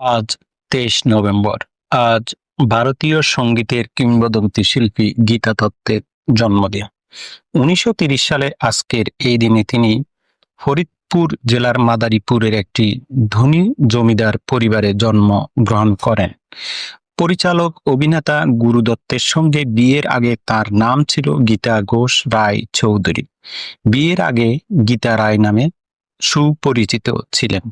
আজ 23 নভেম্বর। আজ ভারতীয় সঙ্গীতের কিংবদন্তি শিল্পী গীতা দত্তের জন্মদিন। 1930 সালে আজকের এই দিনে তিনি ফরিদপুর জেলার মাদারীপুরের একটি ধনী জমিদার পরিবারে জন্মগ্রহণ করেন। পরিচালক অভিনেতা গুরু দত্তের সঙ্গে বিয়ের আগে তার নাম ছিল গীতা ঘোষ রায় চৌধুরী। বিয়ের আগে গীতা রায় নামে সুপরিচিত ছিলেন।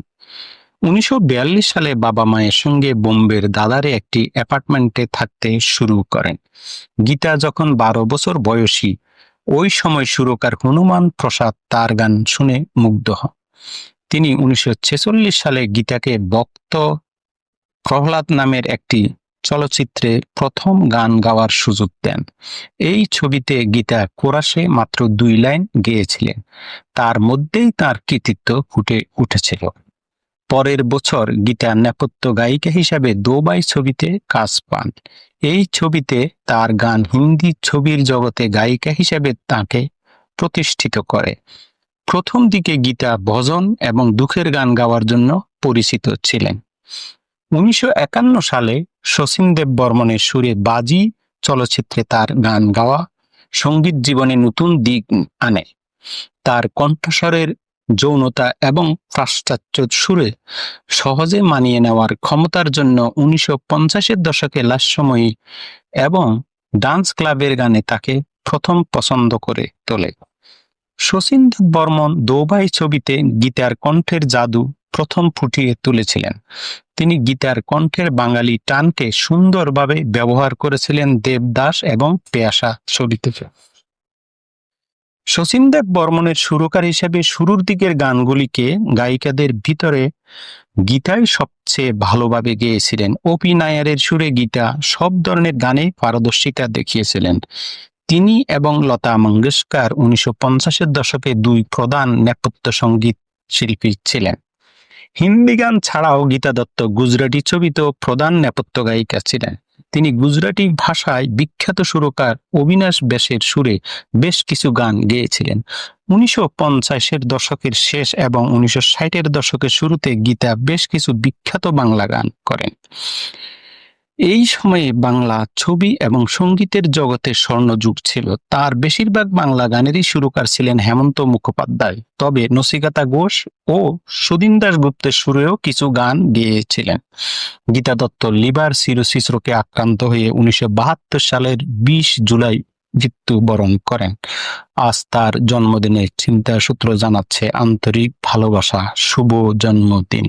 1942 সালে বাবা মায়ের সঙ্গে বোম্বের দাদারে একটি অ্যাপার্টমেন্টে থাকতে শুরু করেন। গীতা যখন 12 বছর বয়সী, ওই সময় সুরকার হনুমান প্রসাদ তার গান শুনে মুগ্ধ হন। তিনি 1946 সালে গীতাকে ভক্ত প্রহ্লাদ নামের একটি চলচ্চিত্রে প্রথম গান গাওয়ার সুযোগ দেন। এই ছবিতে গীতা কোরাসে মাত্র 2 লাইন গেয়েছিলেন, তার মধ্যেই তার কৃতিত্ব ফুটে উঠেছিল। পরের বছর গীতা নেপথ্য গায়িকা হিসাবে দো ভাই ছবিতে কাজ পান। এই ছবিতে তার গান হিন্দি ছবির জগতে গায়িকা হিসাবে তাকে প্রতিষ্ঠিত করে। প্রথম দিকে গীতা ভজন এবং দুঃখের গান গাওয়ার জন্য পরিচিত ছিলেন। 1951 সালে শচীন দেব বর্মনের সুরে বাজি চলচ্চিত্রে তার গান গাওয়া সঙ্গীত জীবনে নতুন দিক আনে। তার কণ্ঠস্বরের যৌনতা এবং পাশ্চাত্য সুরে সহজে মানিয়ে নেওয়ার ক্ষমতার জন্য 1950-এর দশকে লাস্যময়ী এবং ডান্স ক্লাবের গানে তাকে প্রথম পছন্দ করে তোলে। শচীন দেব বর্মন দো ভাই ছবিতে গীতার কণ্ঠের জাদু প্রথম ফুটিয়ে তুলেছিলেন। তিনি গীতার কণ্ঠের বাঙালি টানকে সুন্দরভাবে ব্যবহার করেছিলেন দেবদাস এবং পেয়াসা ছবিতে। শচীন দেব বর্মনের সুরকার হিসেবে শুরুর দিকের গানগুলিকে গায়িকাদের ভিতরে গীতাই সবচেয়ে ভালোভাবে গেয়েছিলেন। অপি নায়ারের সুরে গীতা সব ধরনের গানে পারদর্শিতা দেখিয়েছিলেন। তিনি এবং লতা মঙ্গেশকর 1950-এর দশকে দুই প্রধান নেপথ্য সঙ্গীত শিল্পী ছিলেন। হিন্দি গান ছাড়াও গীতা দত্ত গুজরাটি ছবিতেও প্রধান নেপথ্য গায়িকা ছিলেন। তিনি গুজরাটি ভাষায় বিখ্যাত সুরকার অবিনাশ ব্যাসের সুরে বেশ কিছু গান গেয়েছিলেন। 1950-এর দশকের শেষ এবং 1960-এর দশকের শুরুতে গীতা বেশ কিছু বিখ্যাত বাংলা গান করেন। এই সময়ে বাংলা ছবি এবং সঙ্গীতের জগতে স্বর্ণযুগ ছিল। তার বেশিরভাগ বাংলা গানেরই সুরকার ছিলেন হেমন্ত মুখোপাধ্যায়, তবে নচিকেতা ঘোষ ও সুধীন দাশগুপ্তের সুরেও কিছু গান গেয়েছিলেন। গীতা দত্ত লিভার সিরোসিস রোগে আক্রান্ত হয়ে 1972 সালের 20 জুলাই মৃত্যুবরণ করেন। আজ তার জন্মদিনে চিন্তা সূত্র জানাচ্ছে আন্তরিক ভালোবাসা, শুভ জন্মদিন।